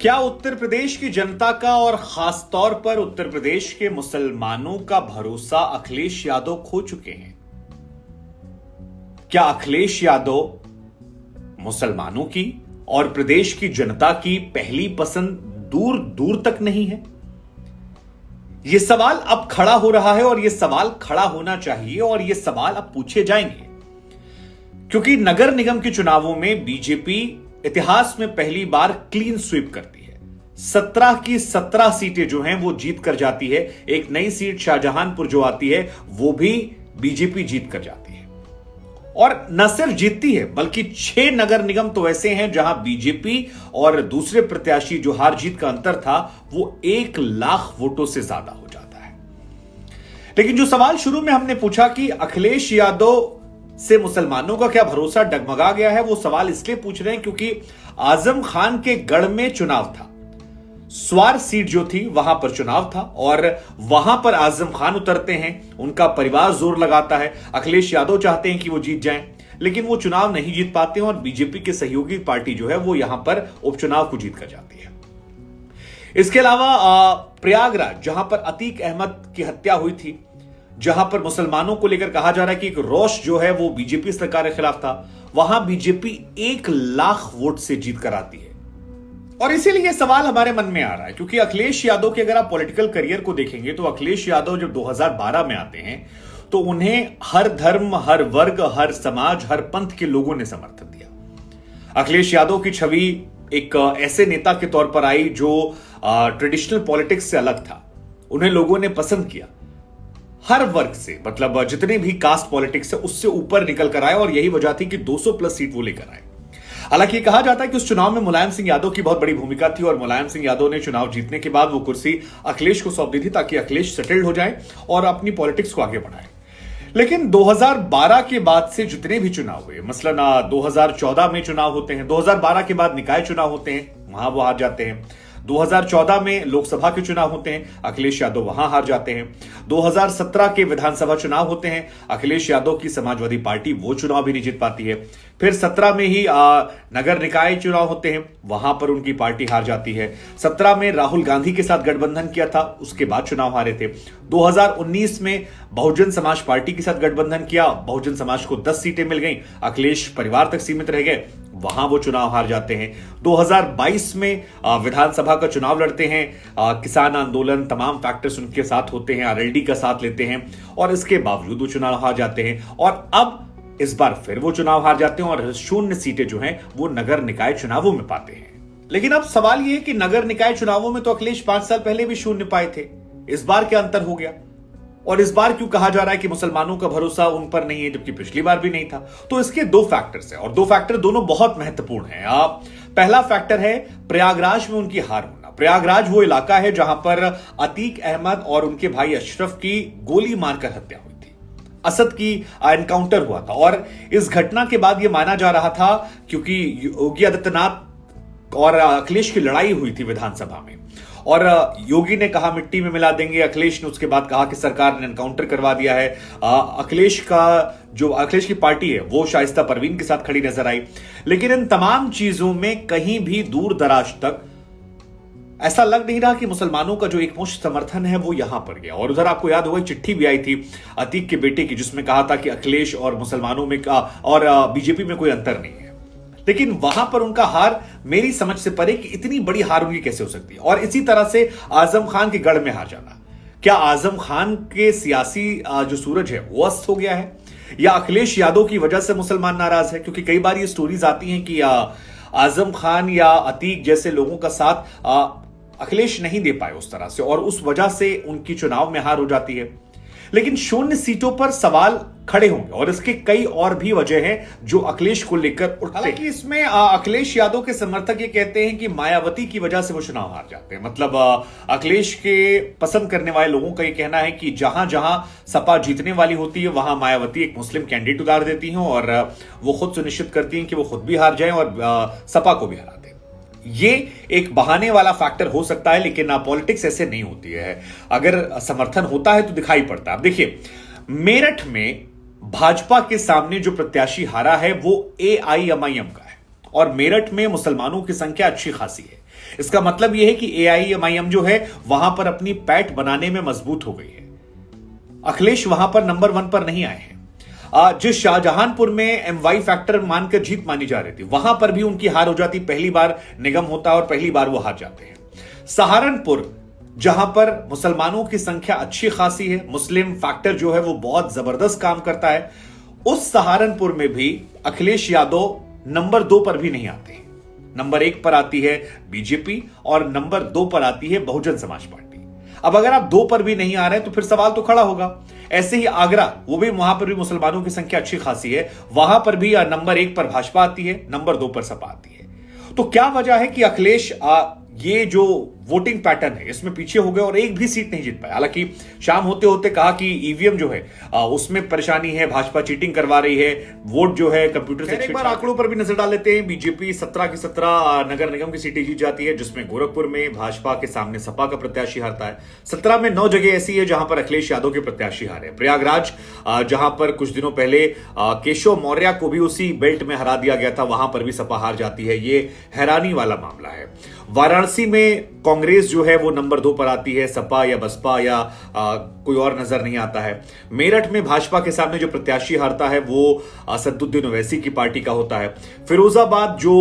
क्या उत्तर प्रदेश की जनता का और खास तौर पर उत्तर प्रदेश के मुसलमानों का भरोसा अखिलेश यादव खो चुके हैं? क्या अखिलेश यादव मुसलमानों की और प्रदेश की जनता की पहली पसंद दूर दूर तक नहीं है? यह सवाल अब खड़ा हो रहा है और यह सवाल खड़ा होना चाहिए और यह सवाल अब पूछे जाएंगे, क्योंकि नगर निगम के चुनावों में बीजेपी इतिहास में पहली बार क्लीन स्वीप करती है। 17 की 17 सीटें जो हैं वो जीत कर जाती है। एक नई सीट शाहजहांपुर जो आती है वो भी बीजेपी जीत कर जाती है, और न सिर्फ जीतती है बल्कि 6 नगर निगम तो ऐसे हैं जहां बीजेपी और दूसरे प्रत्याशी जो हार जीत का अंतर था वो 1 लाख वोटों से ज्यादा हो जाता है। लेकिन जो सवाल शुरू में हमने पूछा कि अखिलेश यादव से मुसलमानों का क्या भरोसा डगमगा गया है, वो सवाल इसलिए पूछ रहे हैं क्योंकि आजम खान के गढ़ में चुनाव था। स्वार सीट जो थी वहां पर चुनाव था और वहां पर आजम खान उतरते हैं, उनका परिवार जोर लगाता है। अखिलेश यादव चाहते हैं कि वो जीत जाएं, लेकिन वो चुनाव नहीं जीत पाते हैं और बीजेपी के सहयोगी पार्टी जो है वो यहां पर उपचुनाव को जीत कर जाती है। इसके अलावा प्रयागराज, जहां पर अतीक अहमद की हत्या हुई थी, जहां पर मुसलमानों को लेकर कहा जा रहा है कि एक रोष जो है वो बीजेपी सरकार के खिलाफ था, वहां बीजेपी 1 लाख वोट से जीत कर आती है। और इसीलिए सवाल हमारे मन में आ रहा है क्योंकि अखिलेश यादव के अगर आप पॉलिटिकल करियर को देखेंगे तो अखिलेश यादव जब 2012 में आते हैं तो उन्हें हर धर्म, हर वर्ग, हर समाज, हर पंथ के लोगों ने समर्थन दिया। अखिलेश यादव की छवि एक ऐसे नेता के तौर पर आई जो ट्रेडिशनल पॉलिटिक्स से अलग था। उन्हें लोगों ने पसंद किया हर वर्ग से, मतलब जितने भी कास्ट पॉलिटिक्स है उससे ऊपर निकल कर आए, और यही वजह थी कि 200 प्लस सीट वो लेकर आए। हालांकि कहा जाता है कि उस चुनाव में मुलायम सिंह यादव की बहुत बड़ी भूमिका थी और मुलायम सिंह यादव ने चुनाव जीतने के बाद वो कुर्सी अखिलेश को सौंप दी थी ताकि अखिलेश सेटल्ड हो जाए और अपनी पॉलिटिक्स को आगे बढ़ाए। लेकिन 2012 के बाद से जितने भी चुनाव हुए, मसलन 2014 में चुनाव होते हैं, 2012 के बाद निकाय चुनाव होते हैं, वहां वो हार जाते हैं। 2014 में लोकसभा के चुनाव होते हैं, अखिलेश यादव वहां हार जाते हैं। 2017 के विधानसभा चुनाव होते हैं, अखिलेश यादव की समाजवादी पार्टी वो चुनाव भी नहीं जीत पाती है। फिर 17 में ही नगर निकाय चुनाव होते हैं, वहां पर उनकी पार्टी हार जाती है। 17 में राहुल गांधी के साथ गठबंधन किया था, उसके बाद चुनाव हारे थे। 2019 में बहुजन समाज पार्टी के साथ गठबंधन किया, बहुजन समाज को 10 सीटें मिल गई, अखिलेश परिवार तक सीमित रह गए, वहां वो चुनाव हार जाते हैं। 2022 में विधानसभा का चुनाव लड़ते हैं, किसान आंदोलन, तमाम फैक्टर्स उनके साथ होते हैं, आरएलडी का साथ लेते हैं और इसके बावजूद वो चुनाव हार जाते हैं। और अब इस बार फिर वो चुनाव हार जाते हैं और 0 सीटें जो हैं वो नगर निकाय चुनावों में पाते हैं। लेकिन अब सवाल यह है कि नगर निकाय चुनावों में तो अखिलेश 5 साल पहले भी 0 पाए थे, इस बार क्या अंतर हो गया? और इस बार क्यों कहा जा रहा है कि मुसलमानों का भरोसा उन पर नहीं है, जबकि पिछली बार भी नहीं था? तो इसके 2 फैक्टर्स हैं और 2 फैक्टर दोनों बहुत महत्वपूर्ण हैं। पहला फैक्टर है प्रयागराज में उनकी हार होना। प्रयागराज वो इलाका है जहां पर अतीक अहमद और उनके भाई अशरफ की गोली मारकर हत्या हुई थी, असद की एनकाउंटर हुआ था। और इस घटना के बाद यह माना जा रहा था, क्योंकि योगी आदित्यनाथ और अखिलेश की लड़ाई हुई थी विधानसभा में और योगी ने कहा मिट्टी में मिला देंगे, अखिलेश ने उसके बाद कहा कि सरकार ने एनकाउंटर करवा दिया है। अखिलेश की पार्टी है वो शाइस्ता परवीन के साथ खड़ी नजर आई। लेकिन इन तमाम चीजों में कहीं भी दूर दराज तक ऐसा लग नहीं रहा कि मुसलमानों का जो एकमुश्त समर्थन है वो यहां पर गया। और उधर आपको याद होगा चिट्ठी भी आई थी अतीक के बेटे की, जिसमें कहा था कि अखिलेश और मुसलमानों में और बीजेपी में कोई अंतर नहीं है। लेकिन वहां पर उनका हार मेरी समझ से परे कि इतनी बड़ी हार उनकी कैसे हो सकती है। और इसी तरह से आजम खान के गढ़ में हार जाना, क्या आजम खान के सियासी जो सूरज है वो अस्त हो गया है, या अखिलेश यादव की वजह से मुसलमान नाराज है? क्योंकि कई बार ये स्टोरीज आती हैं कि आजम खान या अतीक जैसे लोगों का साथ अखिलेश नहीं दे पाए उस तरह से और उस वजह से उनकी चुनाव में हार हो जाती है। लेकिन 0 सीटों पर सवाल खड़े होंगे और इसके कई और भी वजह हैं जो अखिलेश को लेकर उठते हैं। हालांकि इसमें अखिलेश यादव के समर्थक ये कहते हैं कि मायावती की वजह से वो चुनाव हार जाते हैं। मतलब अखिलेश के पसंद करने वाले लोगों का ये कहना है कि जहां जहां सपा जीतने वाली होती है वहां मायावती एक मुस्लिम कैंडिडेट उतार देती हैं और वो खुद सुनिश्चित करती हैं कि वो खुद भी हार जाएं और सपा को भी हरा दें। ये एक बहाने वाला फैक्टर हो सकता है, लेकिन पॉलिटिक्स ऐसे नहीं होती है। अगर समर्थन होता है तो दिखाई पड़ता है। अब देखिए, मेरठ में भाजपा के सामने जो प्रत्याशी हारा है वो AIMIM का है और मेरठ में मुसलमानों की संख्या अच्छी खासी है। इसका मतलब यह है कि एआईएमआईएम जो है वहां पर अपनी पैठ बनाने में मजबूत हो गई है। अखिलेश वहां पर नंबर 1 पर नहीं आए हैं। जिस शाहजहांपुर में एमवाई फैक्टर मानकर जीत मानी जा रही थी, वहां पर भी उनकी हार हो जाती। पहली बार निगम होता है और पहली बार वो हार जाते हैं। सहारनपुर, जहां पर मुसलमानों की संख्या अच्छी खासी है, मुस्लिम फैक्टर जो है वो बहुत जबरदस्त काम करता है, उस सहारनपुर में भी अखिलेश यादव नंबर 2 पर भी नहीं आते। नंबर 1 पर आती है बीजेपी और नंबर 2 पर आती है बहुजन समाज पार्टी। अब अगर आप 2 पर भी नहीं आ रहे तो फिर सवाल तो खड़ा होगा। ऐसे ही आगरा, वो भी वहां पर भी मुसलमानों की संख्या अच्छी खासी है, वहां पर भी नंबर 1 पर भाजपा आती है, नंबर 2 पर सपा आती है। तो क्या वजह है कि अखिलेश ये जो वोटिंग पैटर्न है इसमें पीछे हो गए और एक भी सीट नहीं जीत पाए। हालांकि शाम होते होते कहा कि ईवीएम जो है उसमें परेशानी है, भाजपा चीटिंग करवा रही है, वोट जो है कंप्यूटर से। एक बार आंकड़ों पर भी नजर डाल लेते हैं। बीजेपी 17 की 17 नगर निगम की सीटें जीत जाती है, जिसमें गोरखपुर में भाजपा के सामने सपा का प्रत्याशी हारता है। 17 में 9 जगह ऐसी है जहां पर अखिलेश यादव के प्रत्याशी हारे। प्रयागराज, जहां पर कुछ दिनों पहले केशव मौर्य को भी उसी बेल्ट में हरा दिया गया था, वहां पर भी सपा हार जाती है। ये हैरानी वाला मामला है। वाराणसी में कांग्रेस जो है वो नंबर 2 पर आती है, सपा या बसपा या कोई और नजर नहीं आता है। मेरठ में भाजपा के सामने जो प्रत्याशी हारता है वो असदुद्दीन ओवैसी की पार्टी का होता है। फिरोजाबाद जो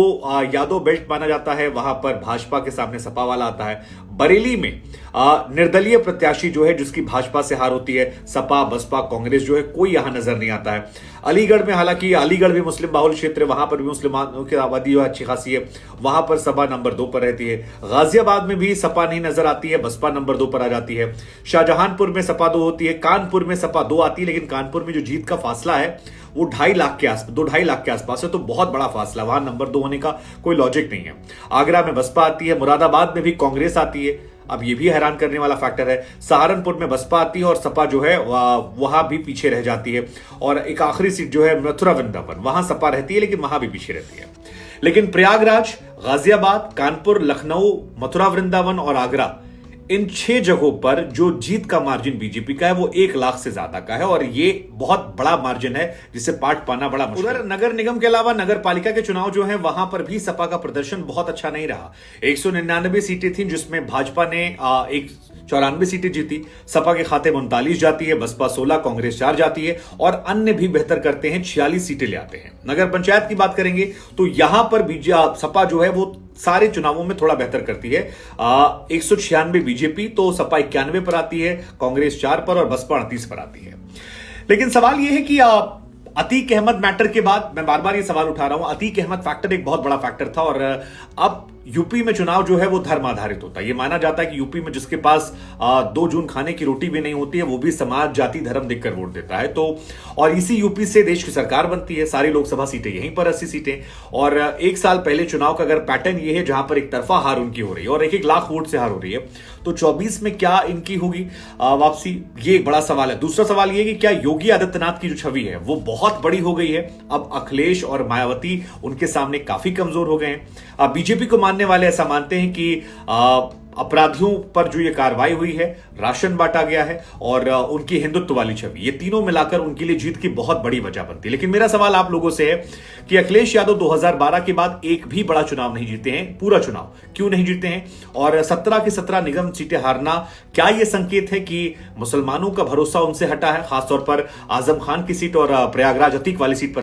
यादव बेल्ट माना जाता है, वहां पर भाजपा के सामने सपा वाला आता है। बरेली में निर्दलीय प्रत्याशी जो है जिसकी भाजपा से हार होती है, सपा बसपा कांग्रेस जो है कोई यहां नजर नहीं आता है। अलीगढ़ में, हालांकि अलीगढ़ भी मुस्लिम बाहुल क्षेत्र है, वहां पर भी मुस्लिमानों की आबादी अच्छी खासी है, वहां पर सपा नंबर 2 पर रहती है। गाजियाबाद में भी सपा नहीं नजर आती है, बसपा नंबर 2 पर आ जाती है। शाहजहांपुर में सपा 2 होती है, कानपुर में सपा 2 आती है, लेकिन कानपुर में जो जीत का फासला है वो 2.5 लाख के आसपास, 2-2.5 लाख के आसपास है, तो बहुत बड़ा फासला, वहां नंबर 2 होने का कोई लॉजिक नहीं है। आगरा में बसपा आती है, मुरादाबाद में भी कांग्रेस आती है। अब ये भी हैरान करने वाला फैक्टर है, सहारनपुर में बसपा आती है और सपा जो है वहां भी पीछे रह जाती है। और एक आखिरी सीट जो है मथुरा वृंदावन, वहां सपा रहती है लेकिन वहां भी पीछे रहती है। लेकिन प्रयागराज, गाजियाबाद, कानपुर, लखनऊ, मथुरा वृंदावन और आगरा, इन 6 जगहों पर जो जीत का मार्जिन बीजेपी का है वो 1 लाख से ज्यादा का है और ये बहुत बड़ा मार्जिन है जिसे पाट पाना बड़ा मुश्किल है। उधर नगर निगम के अलावा नगर पालिका के चुनाव जो है वहां पर भी सपा का प्रदर्शन बहुत अच्छा नहीं रहा। 199 सीटें थी जिसमें भाजपा ने 94 सीटें जीती, सपा के खाते 39 जाती है, बसपा 16, कांग्रेस 4 जाती है और अन्य भी बेहतर करते हैं, 46 सीटें ले आते हैं। नगर पंचायत की बात करेंगे तो यहां पर सपा जो है वो सारे चुनावों में थोड़ा बेहतर करती है। 196 बीजेपी, तो सपा 91 पर आती है, कांग्रेस 4 पर और बसपा 38 पर आती है। लेकिन सवाल यह है कि अतीक अहमद मैटर के बाद मैं बार बार ये सवाल उठा रहा हूं, अतीक अहमद फैक्टर एक बहुत बड़ा फैक्टर था और अब यूपी में चुनाव जो है वो धर्म आधारित होता है। ये माना जाता है कि यूपी में जिसके पास 2 जून खाने की रोटी भी नहीं होती है वो भी समाज, जाति, धर्म देखकर वोट देता है। तो और इसी यूपी से देश की सरकार बनती है, सारी लोकसभा सीटें यहीं पर 80 सीटें। और 1 साल पहले चुनाव का अगर पैटर्न ये है जहां पर एक तरफा हार उनकी हो रही है और 1-1 लाख वोट से हार हो रही है, तो 24 में क्या इनकी होगी वापसी, ये एक बड़ा सवाल है। दूसरा सवाल ये कि क्या योगी आदित्यनाथ की जो छवि है वो बहुत बड़ी हो गई है, अब अखिलेश और मायावती उनके सामने काफी कमजोर हो गए हैं। बीजेपी को मानने वाले ऐसा मानते हैं कि अपराधियों पर जो ये कार्रवाई हुई है, राशन बांटा गया है और उनकी हिंदुत्व वाली छवि, ये तीनों मिलाकर उनके लिए जीत की बहुत बड़ी वजह बनती है। लेकिन मेरा सवाल आप लोगों से है कि अखिलेश यादव 2012 के बाद एक भी बड़ा चुनाव नहीं जीते हैं, पूरा चुनाव क्यों नहीं जीते हैं? और 17 की 17 निगम सीटें हारना, क्या यह संकेत है कि मुसलमानों का भरोसा उनसे हटा है, खासतौर पर आजम खान की सीट और प्रयागराज अतीक वाली सीट पर?